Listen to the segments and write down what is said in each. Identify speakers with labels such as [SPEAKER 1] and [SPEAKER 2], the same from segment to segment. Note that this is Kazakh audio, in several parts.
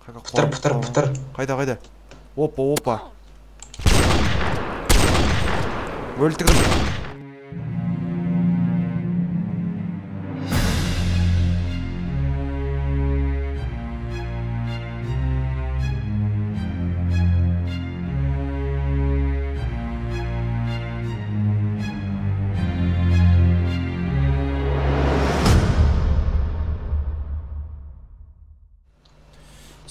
[SPEAKER 1] Пытыр.
[SPEAKER 2] Қайда? Опа. Өлтірдім.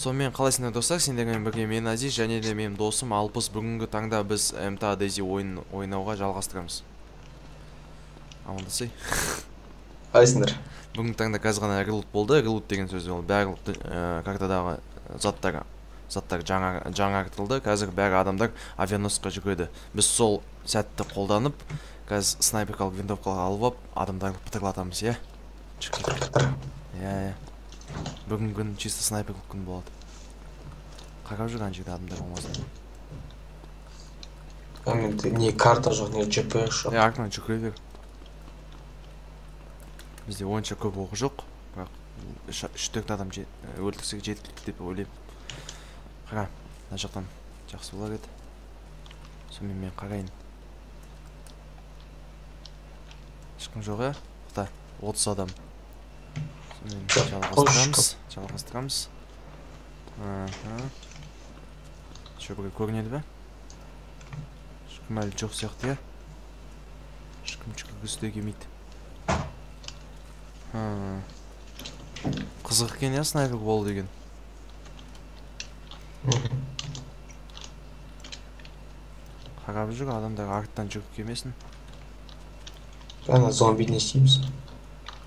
[SPEAKER 2] Сонымен қалайсыңдар достар, сендермен бірге мен Азиз және де менің досым Алпыс. Бүгінгі таңда біз МТА Дейзи ойнауға жалғастырамыз. Амандасай.
[SPEAKER 1] Қалайсыңдар?
[SPEAKER 2] Бүгінгі таңда қазір ғана релут болды. Релут деген сөз ол барлық картадағы заттар жаңартылды. Қазір бәрі адамдар авианосқа жүгіреді. Біз сол сәтті қолданып, қазір снайперкалық винтовкалар алып адамдарды пытырлатамыз, иә?
[SPEAKER 1] Пытыр.
[SPEAKER 2] Иә. Бүгінгі күн чисто снайперлік күн болады. Қарап жүрген жерде адамдар болмасын.
[SPEAKER 1] Менде не карта жоқ, не ЖП жоқ.
[SPEAKER 2] Артынан жүгіре бер. Бізде онша көп оғы жоқ, бірақ 3-4 адам өлтірсек жеткілікті деп ойлаймын. Қара, мына жақтан жақсы болар еді. Сонымен мен қарайын. Ешкім жоқ, иә? 30 адам. Жалғастырамыз. Шөбіге көрінеді бе? Ешкім әлі жоқ сияқты, иә? Ешкім жүгіргісі де келмейді. Қызық екен, иә, снайпер болу деген. Қарап жүр, адамдар арттан жүгіп келмесін.
[SPEAKER 1] Ана зомби не істейміз?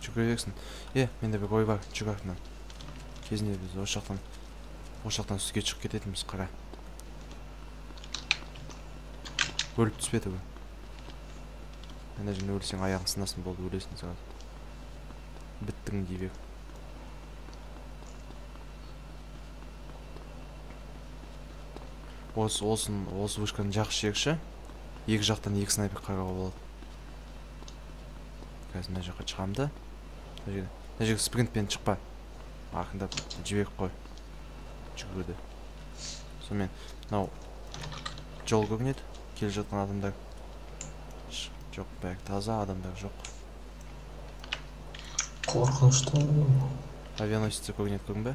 [SPEAKER 2] Жүгірексің. Менде бір ой бар, жүр артынан. Кезінде біз осы жақтан сүзге шығып кететінбіз, қара. Өліп түспеді бұл. Ана жерде өлсең аяғың сынасын, болды, өлесің саған. Біттің дей бер. Осы вышканың жақсы жерші. Екі жақтан екі снайпер қарауға болады. Қазір мына жаққа шығамды. Мына жерге спринтпен шықпа. Ақындап жіберіп қой. Жүгірді. Сонымен, мынау жол көрінеді. Келе жатқан адамдар жоқ, бәрі таза, адамдар жоқ.
[SPEAKER 1] Қорқынышты.
[SPEAKER 2] Авианосец көрінеді, көрін бе?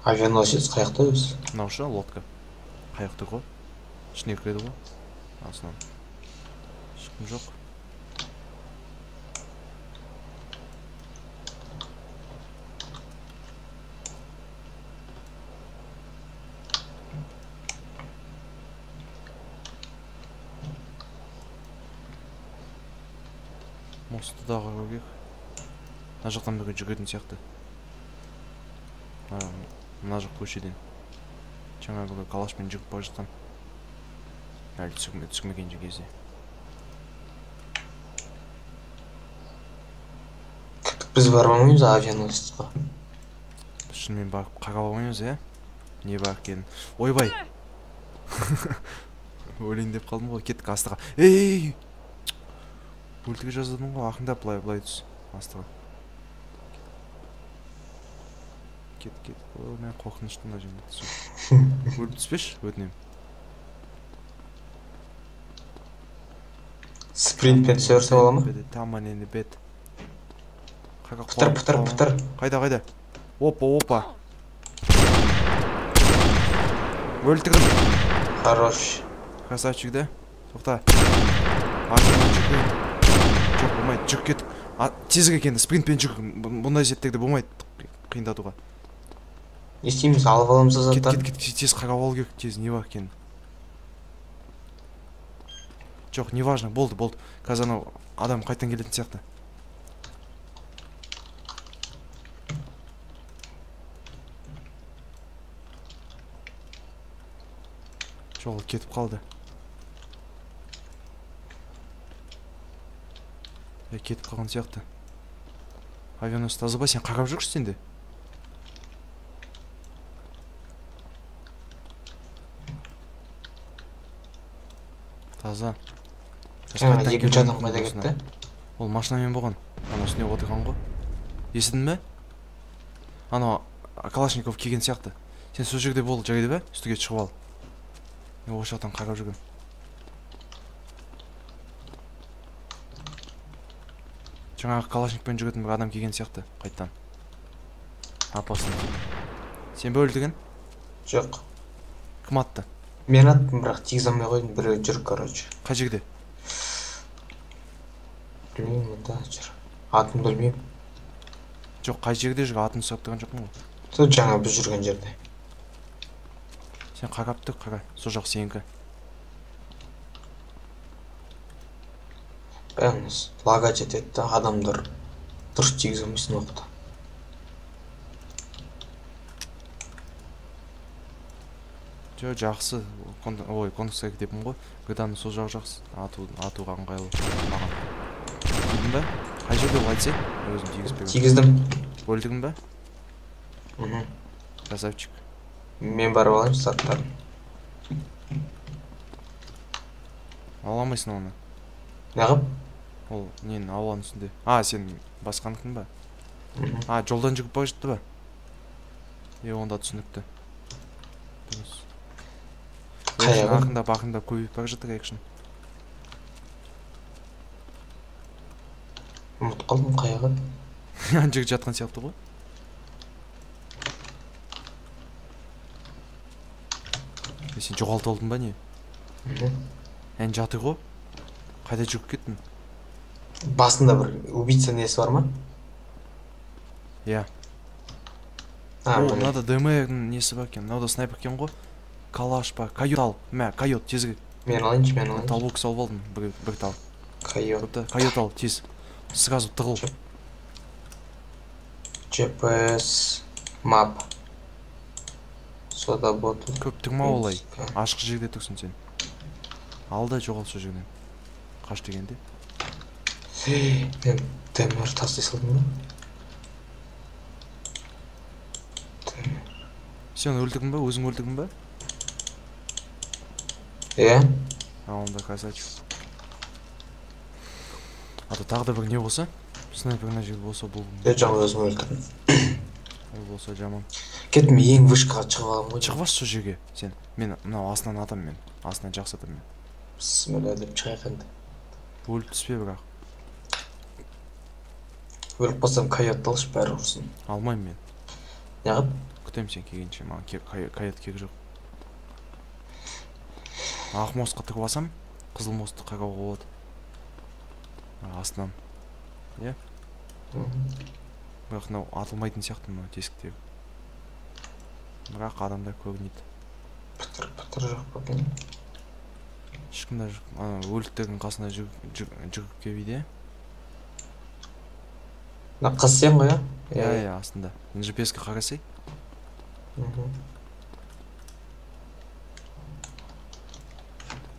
[SPEAKER 1] Авианосец қаяқта өз?
[SPEAKER 2] Мынау шы, лодка. Қаяқты ғой. Ішіне кіреді ғой. Асынан. Ешкім жоқ. Мосты дағы көргек. Мына жақтан бірге жүгіретін сияқты. Мына жақ көшеден. Жаңа бірге калашпен жүгіп бара жатқан. Әлі түсірмеген кезде.
[SPEAKER 1] Біз барып алмаймыз авианосецқа.
[SPEAKER 2] Шынымен барып қарап алмаймыз, иә? Не бар екен? Ойбай! Өлейін деп қалдым ғой, кеттік астыға. Ей! Өлтіге жаздадым ғой, ақындап былай түс. Астыға. Кет. Мен қорқыныштың да жерде түсу. Өліп түспеш, өтінем.
[SPEAKER 1] Спринтпен түсерсе бола ма?
[SPEAKER 2] Таман енді бет.
[SPEAKER 1] Пытыр.
[SPEAKER 2] Қайда? Опа. Өлтірдім.
[SPEAKER 1] Хорош.
[SPEAKER 2] Красавчик, да? Тоқта. Артынан жүгірейін. Жоқ, болмайды, жүк кеттік. Тезірек енді, спринтпен жүк. Бұндай сеттерде болмайды қиындатуға.
[SPEAKER 1] Не істейміз, алып аламыз заттар?
[SPEAKER 2] Кет, тез қарап алу керек, тез, не бар екен. Жоқ, не важно, болды. Қазір анау адам қайтан келетін сияқты. Жол кетіп қалды. Кетіп қалған сияқты. Авианосец таза ба, сен қарап жүрші сенде? Таза.
[SPEAKER 1] Екінші адам қайда кетті?
[SPEAKER 2] Ол машинамен болған. Ана үстіне отырған ғой. Естідің бе? анау Калашников келген сияқты. Сен сол жерде бол, жарайды ба? Үстіге шығып ал. Мен осы жақтан қарап жүргем. Жаңағы Калашникпен жүретін бір адам келген сияқты, қайттан. Апасын. Сен бе өлтірген?
[SPEAKER 1] Жоқ.
[SPEAKER 2] Кім атты?
[SPEAKER 1] Мен аттым, бірақ тигізе алмай қойдым, біреу жүр, короче.
[SPEAKER 2] Қай жерде?
[SPEAKER 1] Білмеймін, мұнда жүр. Атын білмеймін.
[SPEAKER 2] Жоқ, қай жерде жүр, атын сұрап тұрған жоқпын ғой.
[SPEAKER 1] Сол жаңа біз жүрген жерде.
[SPEAKER 2] Сен қарап тұр, қара. Сол жақ сенікі.
[SPEAKER 1] Бәріміз лага жетеді да, адамдар дұрыс тигізе алмайсың оқты.
[SPEAKER 2] Жо, жақсы. Ой, конкурсқа кетемін ғой. Гыданың сол жақ жақсы. Атуға ыңғайлы маған. Тигіздің ба? Қай жерде ол айтсай? Өзім тигізбеген.
[SPEAKER 1] Тигіздім.
[SPEAKER 2] Өлтірдің ба?
[SPEAKER 1] Мхм.
[SPEAKER 2] Красавчик.
[SPEAKER 1] Мен барып алайын заттарын.
[SPEAKER 2] Ала алмайсың оны.
[SPEAKER 1] Неғып?
[SPEAKER 2] Ол нені ауаның үстінде. Сен басқандықың ба?
[SPEAKER 1] Мхм.
[SPEAKER 2] Жолдан жүріп бара жатты ба? Онда түсінікті. Дұрыс.
[SPEAKER 1] Қаяғы?
[SPEAKER 2] Ақындап көбейіп бара жатыр экшн.
[SPEAKER 1] Ұмыт қалдым, қаяғы?
[SPEAKER 2] Ан жерге жатқан сияқты ғой. Сен жоғалт олдың ба не? Ән жатыр ғой. Қайда жүріп кеттің?
[SPEAKER 1] Басында бір убийца несі бар ма?
[SPEAKER 2] Иә. Мынада ДМР-ның несі бар екен. Мынада снайпер екен ғой. Калаш па, кайот ал. Кайот, тезірек.
[SPEAKER 1] Мен алайыншы, мен алайыншы.
[SPEAKER 2] Талбокс алып алдым, бір тал.
[SPEAKER 1] Кайот.
[SPEAKER 2] Кайот ал, тез. Сразу тығыл.
[SPEAKER 1] GPS map. Сода боту.
[SPEAKER 2] Көп тұрма олай. Ашық жерде тұрсын сен. Алда жоғал сол жерден. Қаш дегенде.
[SPEAKER 1] Мен ДМР тастай салдым ба?
[SPEAKER 2] Сен өлтірдің ба? Өзің өлтірдің ба?
[SPEAKER 1] Иә?
[SPEAKER 2] Онда красавчик. Тағы да бір не болса? Снайперна жерде болса бұл.
[SPEAKER 1] Жаңа өзім өлтірдім.
[SPEAKER 2] Ол болса жаман.
[SPEAKER 1] Кетіп ең вышкаға шығып алам ғой.
[SPEAKER 2] Шығып сол жерге сен. Мен мынау астынан атам мен. Астынан жақсы атам мен.
[SPEAKER 1] Бісміллә деп шығайық енді.
[SPEAKER 2] Өліп түспе бірақ.
[SPEAKER 1] Өліп қалсам кайот алшы, бәрі ұрсын.
[SPEAKER 2] Алмаймын мен.
[SPEAKER 1] Неғып?
[SPEAKER 2] Күтем сен келгенше, маған кайот керек жоқ. Ақ мостқа тігіп алсам, қызыл мостты қарауға болады. Астынан. Иә? Бірақ мынау атылмайтын сияқты мынау тесіктегі. Бірақ адамдар көрінеді.
[SPEAKER 1] Пітір жоқ па екен.
[SPEAKER 2] Ешкімде жоқ. Өліктердің қасына жүріп келбейді.
[SPEAKER 1] Мына қыз сен ғой, иә?
[SPEAKER 2] Иә, астында. GPS-ке қарасай.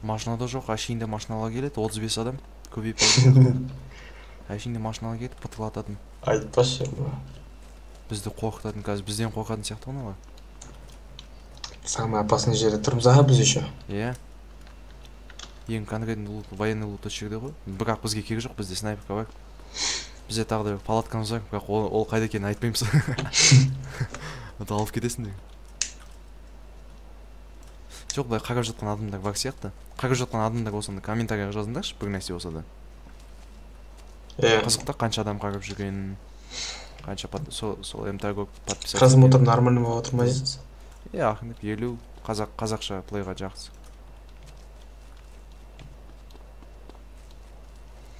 [SPEAKER 2] Машинада жоқ, әшейінде машинала келеді, 35 адам. Көбейіп алды. Әшейінде машинала келеді, пытылататын.
[SPEAKER 1] Айтпашы.
[SPEAKER 2] Бізді қорқытатын, қазір бізден қорқатын сияқты ғана ғой.
[SPEAKER 1] Самый опасный жерде тұрмыз, біз еще.
[SPEAKER 2] Иә. Ең конкретный лут, военный лут осы жерде ғой. Бірақ бізге керек жоқ, бізде снайперка бар. Бізде тағы да палаткамыз бар, бірақ ол қайда екенін айтпаймыз. Алып кетесің деген. Жоқ, былай қарап жатқан адамдар бар сияқты. Қарап жатқан адамдар болса да комментарияға жазыңдаршы, бір нәрсе болса да. Қызық та, қанша адам қарап жүргенін, қанша сол МТГ подписать.
[SPEAKER 1] Просмотр нормально болып отыр ма дейсіз?
[SPEAKER 2] Иә, ақындап 50 қазақша плейға жақсы.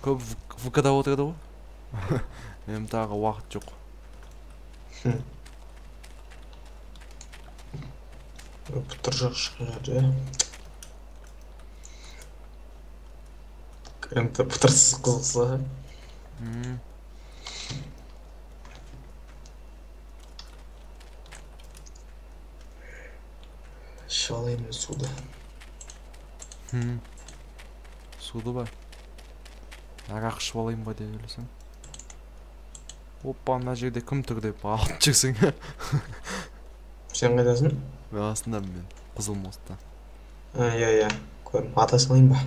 [SPEAKER 2] Көп ВК-да отырды ғой. МТГ уақыт жоқ.
[SPEAKER 1] Пітір жоқ шыққан жерде. МТ пітірсіз қызықса. Ішіп алайын суды.
[SPEAKER 2] Суды ба? Арақ ішіп алайын ба деп ойласам. Опа, мына жерде кім тұр деп алып жүрсің.
[SPEAKER 1] Сен қайдасың?
[SPEAKER 2] Астында мен, қызыл мостта.
[SPEAKER 1] Иә, көрім. Ата салайын ба?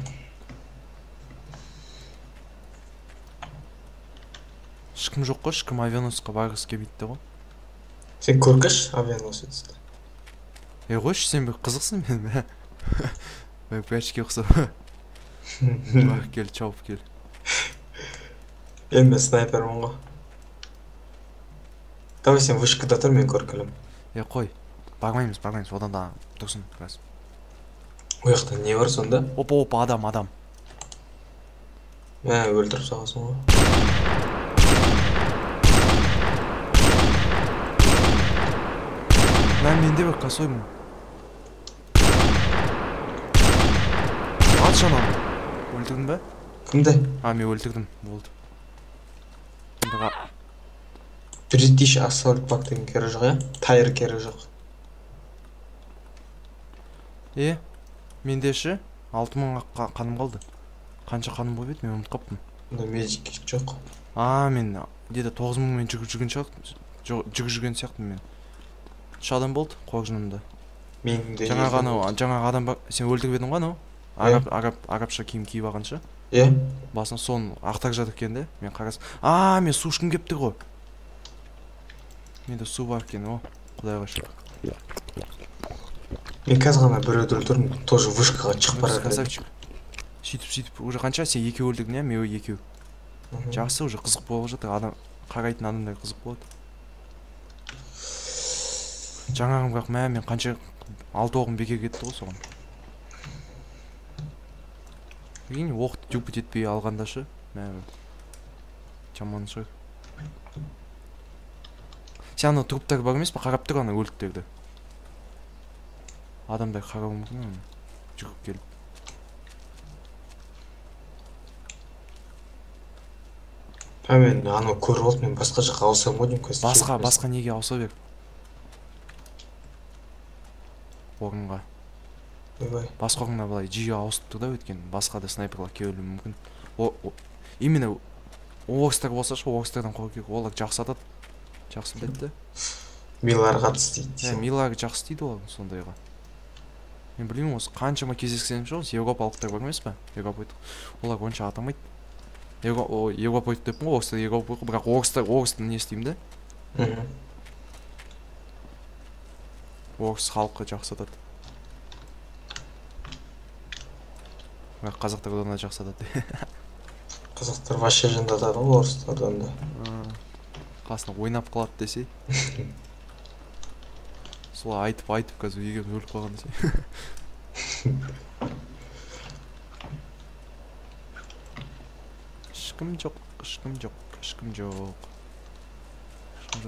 [SPEAKER 2] Ешкім жоқ қой, ешкім авианосқа барғысы келмейді ғой.
[SPEAKER 1] Сен көргіш авианосецті.
[SPEAKER 2] Қойшы, сен бір қызықсың мен. Мен пәшке ұқсап. Бақ кел, чауып кел.
[SPEAKER 1] Мен снайпермін ғой. Давай сен вышкада тұр, мен көркілім.
[SPEAKER 2] Қой. Бармаймыз, одан да тұрсын.
[SPEAKER 1] Ояқта не бар сонда?
[SPEAKER 2] Опа, адам.
[SPEAKER 1] Өлтіріп сағасың ғой.
[SPEAKER 2] Менде бір қасоймын. Ат шанам. Өлтірдің бе?
[SPEAKER 1] Кімді?
[SPEAKER 2] Мен өлтірдім. Болды.
[SPEAKER 1] British Assault Pack деген кері жоқ, я? Тайыр кері жоқ.
[SPEAKER 2] Менде ше 6000 қаным қалды. Қанша қаным болып еді, мен ұмытып қаптым.
[SPEAKER 1] Онда медик жоқ.
[SPEAKER 2] Мен деді 9000 мен жүрген сияқтым мен. Үш адам болды қоржынымда. Жаңағы адам сен өлтіріп едің ғой анау? Арабша киім киіп алғанша. Басына соны ақтар жатыр екен де, мен қарасам. Мен су ішкім кепті ғой. Менде су бар екен, құдайға шүкір.
[SPEAKER 1] Мен қазір ғана бір өлтірдім, тоже вышкаға шығып бара жатыр.
[SPEAKER 2] Сөйтіп, уже қанша сен екеу өлтірдің, мен екеу. Жақсы, уже қызық болып жатыр, қарайтын адамдар қызық болады. Жаңағым бірақ мен қанша 6 оғым бекер кетті ғой соған. Оқты жүпіт етпей алғанда шы, жаман шығыр. Сен ана труптар бар емес па, қарап тұр ана өліктерді. Адамдар қарауы мүмкін, жүгіп келіп.
[SPEAKER 1] Мен анау көріп олды, мен басқа жаққа ауысам ғой деймін.
[SPEAKER 2] Басқа неге ауыса бер? Орынға. Басқа орынға былай жиі ауысып тұр да өткен. Басқа да снайперлар келуі мүмкін. Именно орыстар болса ше, орыстардан қорқу керек. Олар жақсы атады. Жақсы біледі.
[SPEAKER 1] Милар қатысты дейді.
[SPEAKER 2] Милар жақсы дейді олар сондайға. Мен білмеймін, осы қаншама кездескенім ше, осы европалықтар бар емес па? Олар онша атамайды. Европа деппін ғой, орыстар Европа, бірақ орыстың не істеймін да? Орыс халқы жақсы атады. Бірақ қазақтар одан да жақсы атады.
[SPEAKER 1] Қазақтар вообще жындатады ғой орыстардан да.
[SPEAKER 2] Қасына ойнап қалады десе. Солай айтып қазір егер өліп қалған десе. Ешкім жоқ.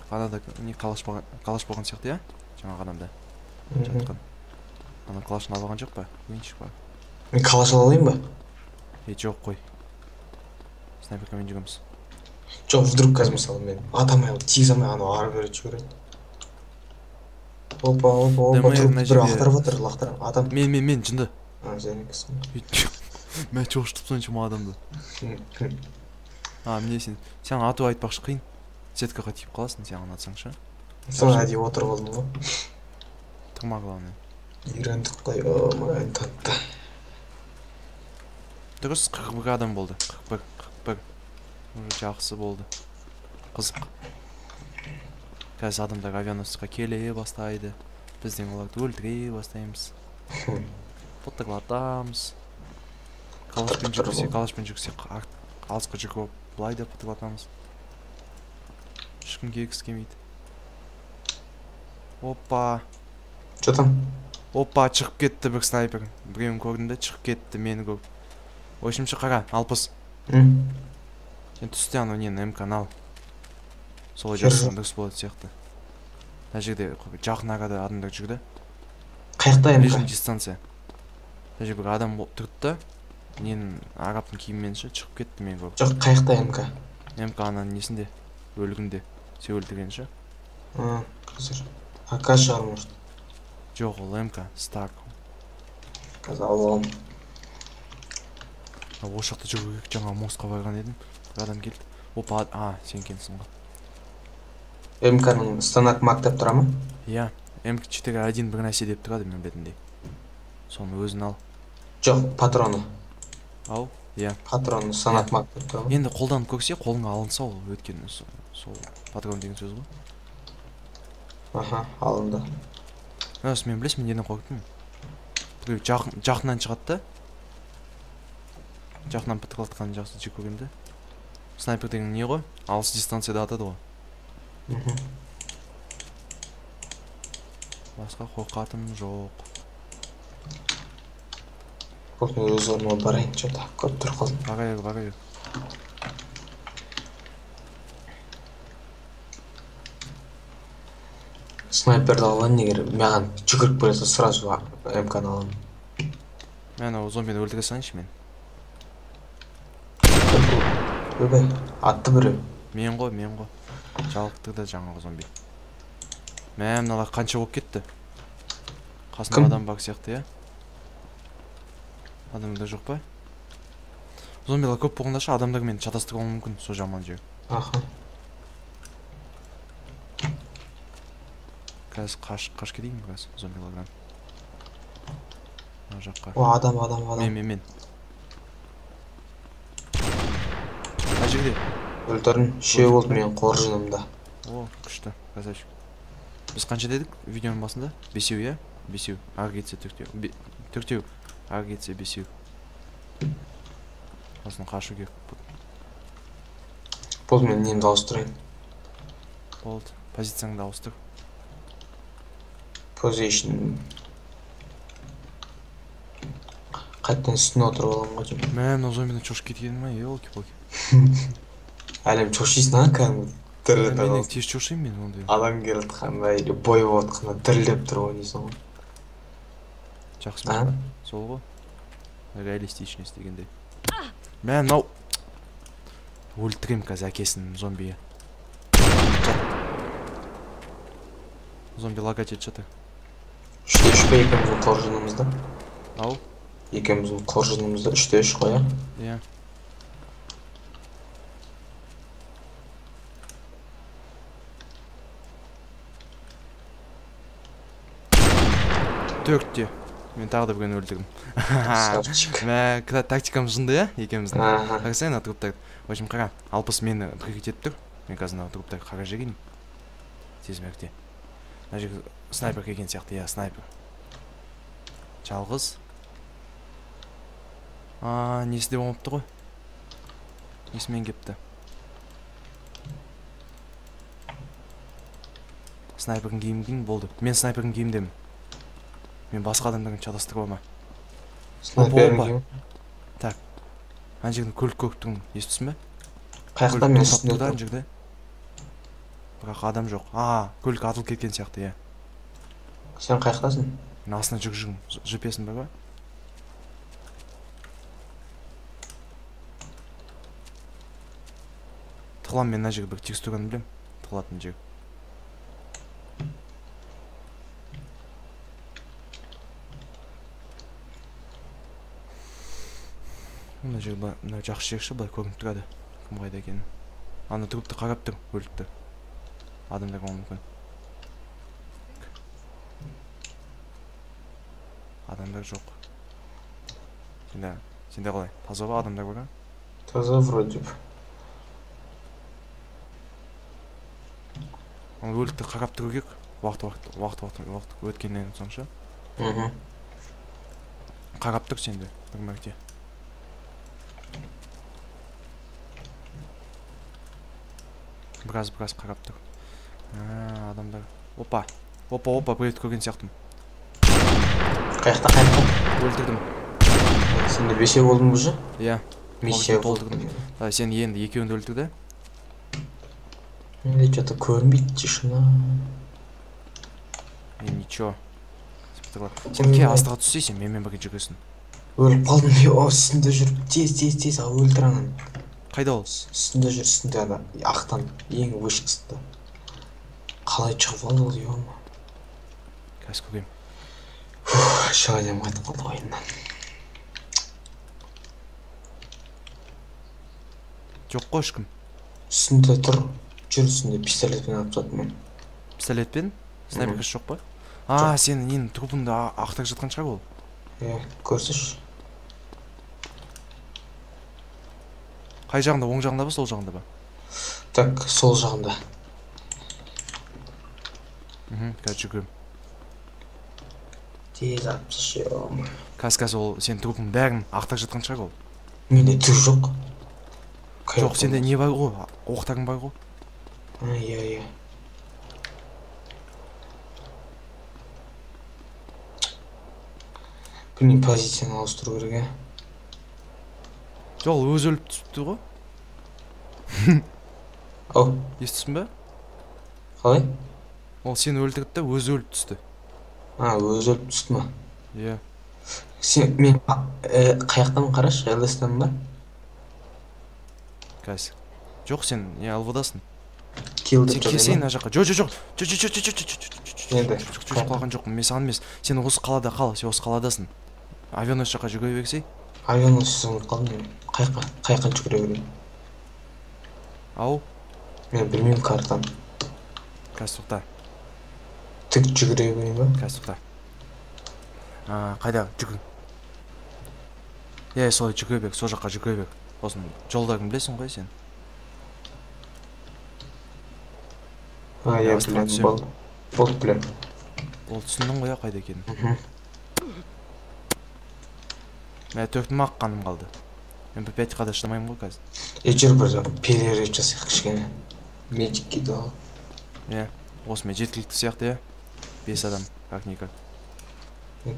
[SPEAKER 2] Анада не қалаш болған сияқты, я? Жаңағы адамда жатқан. Ана қалашын алған жоқ па? Үйіншік па?
[SPEAKER 1] Мен қалаш ала алайын ба?
[SPEAKER 2] Жоқ қой. Снайперкамен жүгіміз.
[SPEAKER 1] Жоқ, вдруг қазір мысалы мен атамай, тигізамай анау ары бері жүгіреді. Опа, бір лақтырып отыр, адам.
[SPEAKER 2] Мен жынды.
[SPEAKER 1] Зәнекесің.
[SPEAKER 2] Мен жоғыштып сонша ма адамды. Міне сен ату айтпақшы қиын. Сеткаға тиіп қаласың, сен аны атсаңшы.
[SPEAKER 1] Соны әдей отырып алдым ғой.
[SPEAKER 2] Тұрма главное.
[SPEAKER 1] Үйрендік қой, маған татты.
[SPEAKER 2] Дұрыс, 41 адам болды. 41. Жақсы болды. Қызық. Қазір адамдар авианосецқа келе бастайды. Бізден оларды өлтіре бастаймыз. Пұттырлатамыз. Қалашпен жүксек алысқа жүгіп бұлай деп пұттырлатамыз. Ешкім кегісі келмейді. Опа.
[SPEAKER 1] Жотам.
[SPEAKER 2] Опа, шығып кетті бір снайпер. Біреуін көрдім, шығып кетті, мені көріп. Ойшымшы қара, алпыс. Сен түсте анау нені МК-ны ал. Солай жасыған дұрыс болады сияқты. Мына жерде жақын арада адамдар жүрді.
[SPEAKER 1] Қаяқта МК?
[SPEAKER 2] Ближний дистанция. Мына жерде бір адам тұрды да, ненің арабтың киіммен шығып кетті мен көріп.
[SPEAKER 1] Жоқ, қаяқта МК?
[SPEAKER 2] МК ананың несінде, өлігінде. Сен өлтірген ше?
[SPEAKER 1] Қазір. АК шығар, может.
[SPEAKER 2] Жоқ, ол МК, Старк.
[SPEAKER 1] Қазір алып.
[SPEAKER 2] Осы жақта жүру керек, жаңа мостқа барған едім. Бір адам келді. Опа, сен кенсің ғой.
[SPEAKER 1] МК-ның станок мактап тұра ма?
[SPEAKER 2] Иә, МК-4-1 бір нәрсе деп тұрады мен бетінде. Соны өзін ал.
[SPEAKER 1] Жоқ, патроны.
[SPEAKER 2] Ау, иә.
[SPEAKER 1] Патроны станок мактап тұра ма?
[SPEAKER 2] Енді қолданып көрсе, қолыңа алынса ол өткен сол патрон деген сөз ғой.
[SPEAKER 1] Аха, алынды.
[SPEAKER 2] Рас, мен білесің, мен неден қорықтым? Біреу жақыннан шығады да. Жақыннан пытықлатқанын жақсы жек көремін де. Снайпер деген не ғой? Алыс дистанцияда атады ғой. Басқа қорқатым жоқ.
[SPEAKER 1] Бұл мен өз орныма барайын, что-то көп тұр қалдым.
[SPEAKER 2] Бағайық.
[SPEAKER 1] Снайперді алған егер маған жүгіріп келсе сразу МК-ны аламын.
[SPEAKER 2] Мен ол зомбині өлтіре салайыншы мен.
[SPEAKER 1] Өбай, атты біреу.
[SPEAKER 2] Мен ғой. Жалықтырды жаңағы зомби. Мен мыналар қанша болып кетті? Қасында адам бар сияқты, я? Адамда жоқ па? Зомбилар көп болғанда ше адамдар мені шатастыруы мүмкін, сол жаман жер.
[SPEAKER 1] Аха.
[SPEAKER 2] Қазір қаш кетейін біраз зомбилардан. Мына жаққа.
[SPEAKER 1] О, адам.
[SPEAKER 2] Мен. Қай жерде?
[SPEAKER 1] Өлтірін, үшеу болды менің қоржынымда.
[SPEAKER 2] О, күшті, красавчик. Біз қанша дедік видеоның басында? Бесеу, я? Бесеу. Ары кетсе төртеу. Ары кетсе бесеу. Осыны қашу керек.
[SPEAKER 1] Болды, мен немді ауыстырайын.
[SPEAKER 2] Болды. Позицияңды ауыстыр.
[SPEAKER 1] Position. Қайттан үстіне отырып аламын ғой деп.
[SPEAKER 2] Мен зомбині шошып кеткенім ма? Елки-палки.
[SPEAKER 1] Әлем шошисың, а, кәдімгі дірілдеп
[SPEAKER 2] Мен
[SPEAKER 1] қаласың.
[SPEAKER 2] тез шошимын мен ондай.
[SPEAKER 1] Адам келіп жатқанда или бой болып жатқанда дірілдеп тұрып ойнайсың ғой.
[SPEAKER 2] Жақсы ба? Сол ғой. Реалистичность дегенде. Мен мынау өлтірем қазір әкесін зомбия. Зомби лагать етіп жатыр.
[SPEAKER 1] Үште үш пе екеуміздің қоржынымызда?
[SPEAKER 2] Ау?
[SPEAKER 1] Екеуміздің қоржынымызда үште үш қоя?
[SPEAKER 2] Иә. Төртте. Мен тағы да бірген өлтірдім.
[SPEAKER 1] Красавчик.
[SPEAKER 2] Мә, тактикам жынды, я? Екеміздің.
[SPEAKER 1] Аха.
[SPEAKER 2] Қарасай, ана труптар. В общем, қара. Алпыс мені прикрыть етіп тұр. Мен қазір ана труптар қара жерейін. Тез мәрте. Мына жерге снайпер келген сияқты, я, снайпер. Жалғыз. Несі де болмапты ғой. Несімен кепті. Снайпердің киімін болды. Мен снайпердің киімдемін. Мен басқа адамдардың шатастырып алма.
[SPEAKER 1] Снайпердің киім?
[SPEAKER 2] Так. Ана жердің көлік көктің естісің бе?
[SPEAKER 1] Қаяқта мен үстінде
[SPEAKER 2] тұрған жерде. Бірақ адам жоқ. Көлік атылып кеткен сияқты, я.
[SPEAKER 1] Сен қаяқтасың?
[SPEAKER 2] Мен астына жүргізгім. GPS-ің бар ба? Тығылам, мен мына жерге бір текстураны білем. Тығылатын жер. Мына жер жақсы жерші, былай көрініп тұрады. Кім қайда екенін. Ана трупты қарап тұр, өліп тұр. Адамдар болуы мүмкін. Адамдар жоқ. Сенде қалай? Таза ба адамдар бар?
[SPEAKER 1] Таза вроде бы.
[SPEAKER 2] Өлікті қарап тұру керек. Уақыт өткеннен соң ше. Қарап тұр сенде бір мәрте. Біраз қарап тұр. Адамдар. Опа, бірет көрген сияқтым.
[SPEAKER 1] Қаяқта?
[SPEAKER 2] Өлтірдім.
[SPEAKER 1] Сенде бесеу болдың бұжы?
[SPEAKER 2] Иә.
[SPEAKER 1] Миссия болдың.
[SPEAKER 2] Сен енді екеуінді өлтірді?
[SPEAKER 1] Менде что-то көрінбейді, тишина.
[SPEAKER 2] Ничего. Сен ке астыға түссейсің, менмен бірге жүресің.
[SPEAKER 1] Өліп қалдым, үстінде жүріп, тез, өлтір анан.
[SPEAKER 2] Қайда ол?
[SPEAKER 1] Үстінде жүр, үстінде ана, ақтан, ең вышкісті. Қалай шығып алды ол, ема.
[SPEAKER 2] Қазір көрем.
[SPEAKER 1] Желанием қайтып қалды ойыннан.
[SPEAKER 2] Жоқ қой ешкім.
[SPEAKER 1] Үстінде тұр, жүр үстінде пистолетпен атып жатыр мен.
[SPEAKER 2] Пистолетпен? Снайперкасы жоқ па? Сен ненің трупыңды ақтарып жатқан шығар ол?
[SPEAKER 1] Көрсіш.
[SPEAKER 2] Қай жағында, оң жағында ба, сол жағында ба?
[SPEAKER 1] Так, сол жағында.
[SPEAKER 2] Қазір жүгірем.
[SPEAKER 1] Тез алып тасташы.
[SPEAKER 2] Қазір ол сен трупың бәрін ақтап жатқан шығар ол.
[SPEAKER 1] Менде түк жоқ.
[SPEAKER 2] Жоқ, сенде не бар ғой? Оқтарың бар ғой.
[SPEAKER 1] Иә. Білмеймін, позицияны ауыстыру керек, ә?
[SPEAKER 2] Жоқ, ол өзі өліп түсіпті ғой.
[SPEAKER 1] Ау,
[SPEAKER 2] Естісің бе?
[SPEAKER 1] қалай?
[SPEAKER 2] Ол сені өлтірді де өзі өліп түсті.
[SPEAKER 1] Өзі өліп түсті ма?
[SPEAKER 2] Иә.
[SPEAKER 1] Мен қаяқтамын, қарашы, ЛС'тамын ба?
[SPEAKER 2] Қазір. Жоқ, сен не алвадасың?
[SPEAKER 1] Килл деп
[SPEAKER 2] Сен келсейін ана жаққа. Жоқ.
[SPEAKER 1] Енді.
[SPEAKER 2] Қалған жоқпын, мен саған емес. Сен осы қалада қал, сен осы қаладасың. Авианос жаққа жүгіре берсей.
[SPEAKER 1] Авианос ұмытып қалдым мен. Қаяққа жүгіре берейін.
[SPEAKER 2] Ау,
[SPEAKER 1] Мен білмеймін картаны.
[SPEAKER 2] қазір тоқта.
[SPEAKER 1] Тік жүгіре берейін ба?
[SPEAKER 2] Қазір тоқта. Қайда жүгір. Солай жүгіре бер, сол жаққа жүгіре бер. Осының жолдарын білесің ғой сен.
[SPEAKER 1] Иә, білем, болды білем.
[SPEAKER 2] Ол түсіндің ғой, қайда екенін. Мен төртім аққаным қалды. Мен бір 5 қада шыдамаймын ғой қазір.
[SPEAKER 1] Жүр бір перерыв жасайық кішкене. Медик келді ғой.
[SPEAKER 2] Осымен жеткілікті сияқты, 5 адам, как-никак.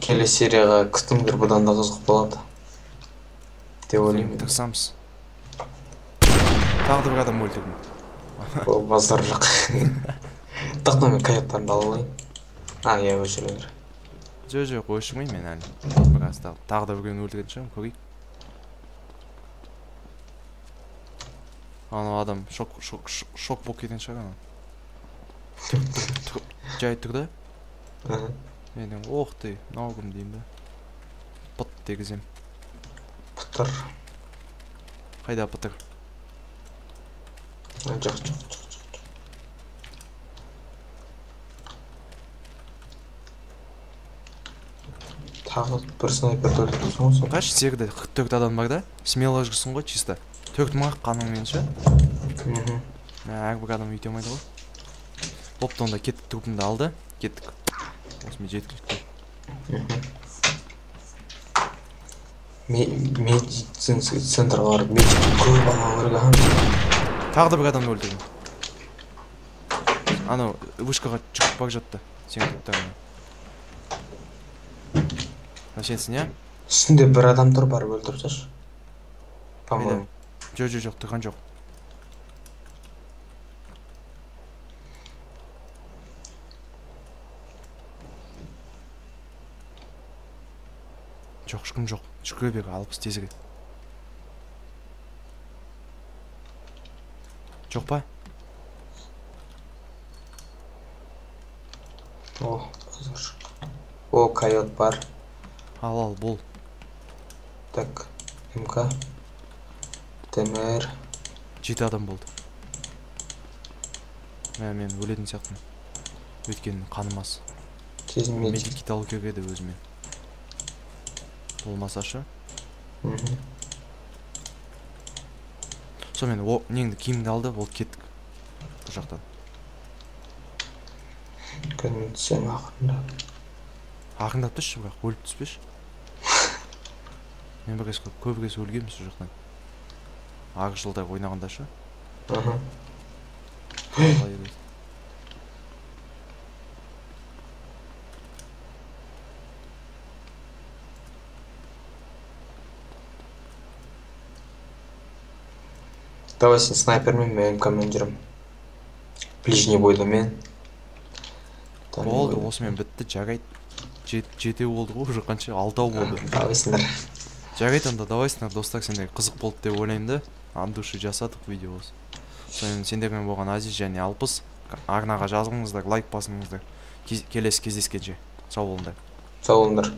[SPEAKER 1] Келесі серияға күтіңдер, бұдан да қызық болады. Деп ойлаймын.
[SPEAKER 2] Тырысамыз. Тағы да бір адам өлтірдім.
[SPEAKER 1] Ол базар жоқ. Тоқта, мен каяттарымды ала алайын. Иә, өшіре бер.
[SPEAKER 2] Жоқ, өшірмеймін мен әлі. Біраз тағы да бірген өлтірген шығармын, көрейік. Анау адам шок болып кеткен шығар ана. Жай тұр да? Мен оқ дей, мынау кім деймін да. Пыт дегізем.
[SPEAKER 1] Пытыр.
[SPEAKER 2] Қайда пытыр?
[SPEAKER 1] Жоқ. Тағы бір снайперді өлтірсің ғой сен.
[SPEAKER 2] Қаш серді 44 адам бар да? Смело жүрсің ғой чисто. 4 мақ қаныңмен ше? Әрбір адам өйте алмайды ғой. Бопты онда кеттік, трупымды алды. Кеттік. Осымен жеткілікті.
[SPEAKER 1] Медицинский центрға барып медик көп алу керек.
[SPEAKER 2] Тағы да бір адамды өлтірдім. Анау вышкаға шығып бақ жатты. Сен топтарына. Сенсің, я?
[SPEAKER 1] Үстінде бір адам тұр, барып өлтірсеш. По-моему.
[SPEAKER 2] Жоқ, тұрған жоқ. Жоқ, ешкім жоқ. Жүгіре бер, алпыс тезірек. Жоқ па?
[SPEAKER 1] О, койот бар.
[SPEAKER 2] Ал, бол.
[SPEAKER 1] Так, МК. ТМР.
[SPEAKER 2] 7 адам болды. Мен өлетін сияқтымын. Өйткені қаным аз. Медикит алу керек еді өзіме. Болмаса шы. Сонымен неңді киімді алды, ол кеттік. Бұл жақтан.
[SPEAKER 1] Кәдімгі сен ақырындап.
[SPEAKER 2] Ақырындап түші, бірақ өліп түспеш. Мен бір көп кез өлгенмін сол жақтан. Ағы жылда ойнағанда шы.
[SPEAKER 1] Давай сен снайпермен, мен МК-мен жүрім. Ближний бойда мен.
[SPEAKER 2] Болды, осымен бітті, жарайды. 7 болды ғой, уже қанша 6 болды.
[SPEAKER 1] Давайсыңдар.
[SPEAKER 2] Жарайды, анда давайсыңдар, достар, сендерге қызық болды деп ойлаймын да. Андуши жасадық видеосы. Сонымен сендермен болған Азиз және Алпыс. Арнаға жазылыңыздар, лайк басыңыздар. Келесі кездескенше. Сау болыңдар.
[SPEAKER 1] Сау болыңдар.